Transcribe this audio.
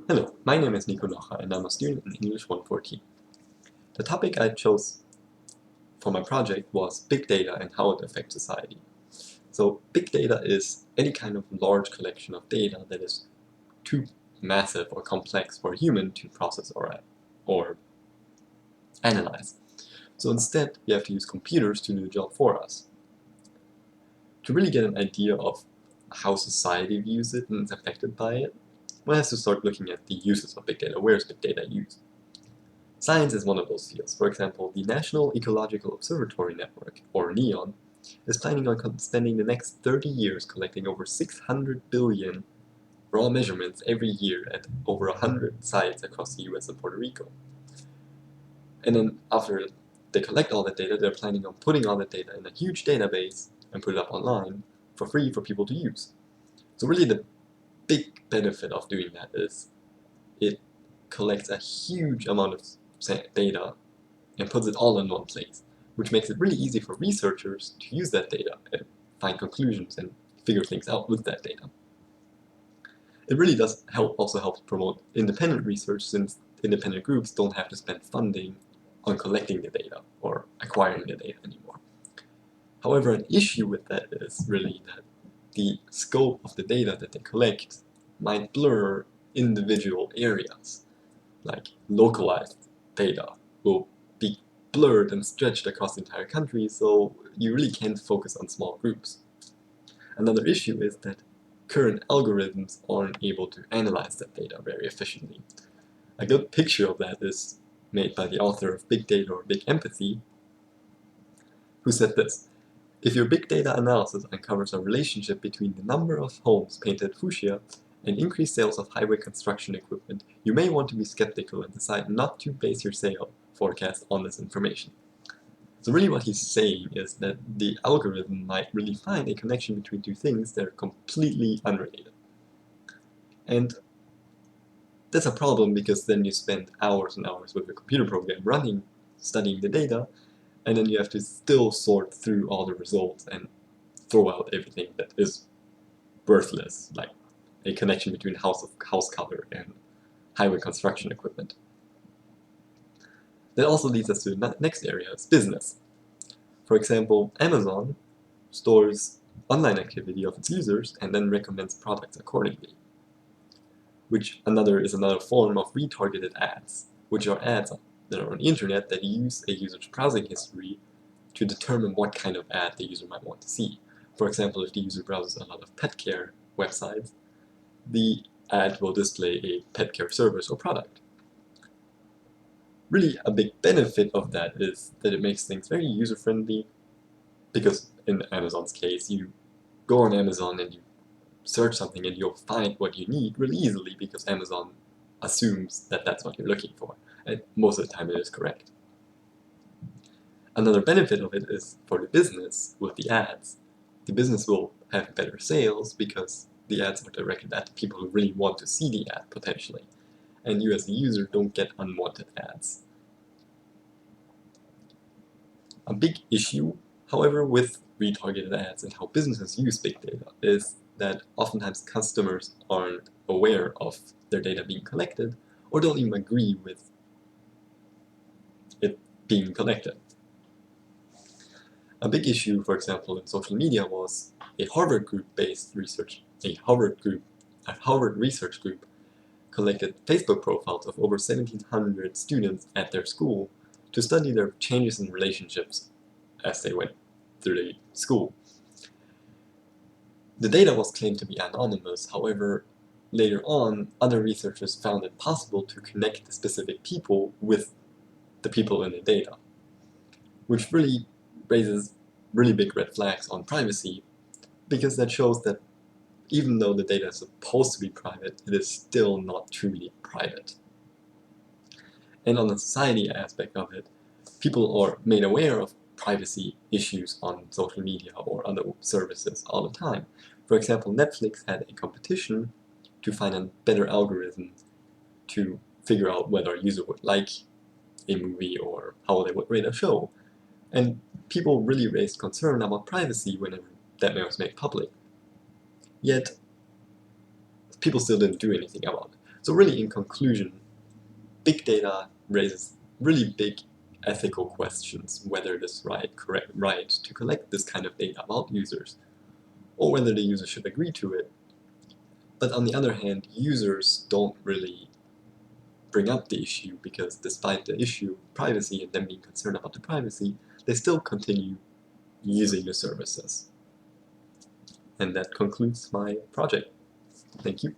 Hello, my name is Nico and I'm a student in English 114. The topic I chose for my project was big data and how it affects society. So big data is any kind of large collection of data that is too massive or complex for a human to process or analyze. So instead, we have to use computers to do the job for us. To really get an idea of how society views it and is affected by it, one has to start looking at the uses of big data. Where is big data used? Science is one of those fields. For example, the National Ecological Observatory Network, or NEON, is planning on spending the next 30 years collecting over 600 billion raw measurements every year at over 100 sites across the US and Puerto Rico. And then after they collect all that data, they're planning on putting all that data in a huge database and put it up online for free for people to use. So really the big benefit of doing that is it collects a huge amount of data and puts it all in one place, which makes it really easy for researchers to use that data and find conclusions and figure things out with that data. It really does also help promote independent research, since independent groups don't have to spend funding on collecting the data or acquiring the data anymore. However, an issue with that is really that the scope of the data that they collect might blur individual areas. Like localized data will be blurred and stretched across the entire country, so you really can't focus on small groups. Another issue is that current algorithms aren't able to analyze that data very efficiently. A good picture of that is made by the author of Big Data or Big Empathy, who said this: "If your big data analysis uncovers a relationship between the number of homes painted fuchsia and increased sales of highway construction equipment, you may want to be skeptical and decide not to base your sale forecast on this information." So really what he's saying is that the algorithm might really find a connection between two things that are completely unrelated. And that's a problem, because then you spend hours and hours with a computer program running, studying the data, and then you have to still sort through all the results and throw out everything that is worthless, like a connection between house color and highway construction equipment. That also leads us to the next area, is business. For example, Amazon stores online activity of its users and then recommends products accordingly, which is another form of retargeted ads, which are ads that are on the internet that use a user's browsing history to determine what kind of ad the user might want to see. For example, if the user browses a lot of pet care websites, the ad will display a pet care service or product. Really, a big benefit of that is that it makes things very user-friendly, because in Amazon's case, you go on Amazon and you search something and you'll find what you need really easily, because Amazon assumes that that's what you're looking for, and most of the time it is correct. Another benefit of it is for the business with the ads. The business will have better sales because the ads are directed at the people who really want to see the ad, potentially, and you as the user don't get unwanted ads. A big issue, however, with retargeted ads and how businesses use big data is that oftentimes customers aren't aware of their data being collected, or don't even agree with it being collected. A big issue, for example, in social media was a Harvard research group collected Facebook profiles of over 1,700 students at their school to study their changes in relationships as they went through the school. The data was claimed to be anonymous, however, later on, other researchers found it possible to connect the specific people with the people in the data, which really raises really big red flags on privacy, because that shows that even though the data is supposed to be private, it is still not truly private. And on the society aspect of it, people are made aware of privacy issues on social media or other services all the time. For example, Netflix had a competition to find a better algorithm to figure out whether a user would like a movie or how they would rate a show. And people really raised concern about privacy whenever that was made public. Yet, people still didn't do anything about it. So really, in conclusion, big data raises really big ethical questions, whether it is right to collect this kind of data about users, or whether the user should agree to it. But on the other hand, users don't really bring up the issue, because despite the issue of privacy and them being concerned about the privacy, they still continue using the services. And that concludes my project. Thank you.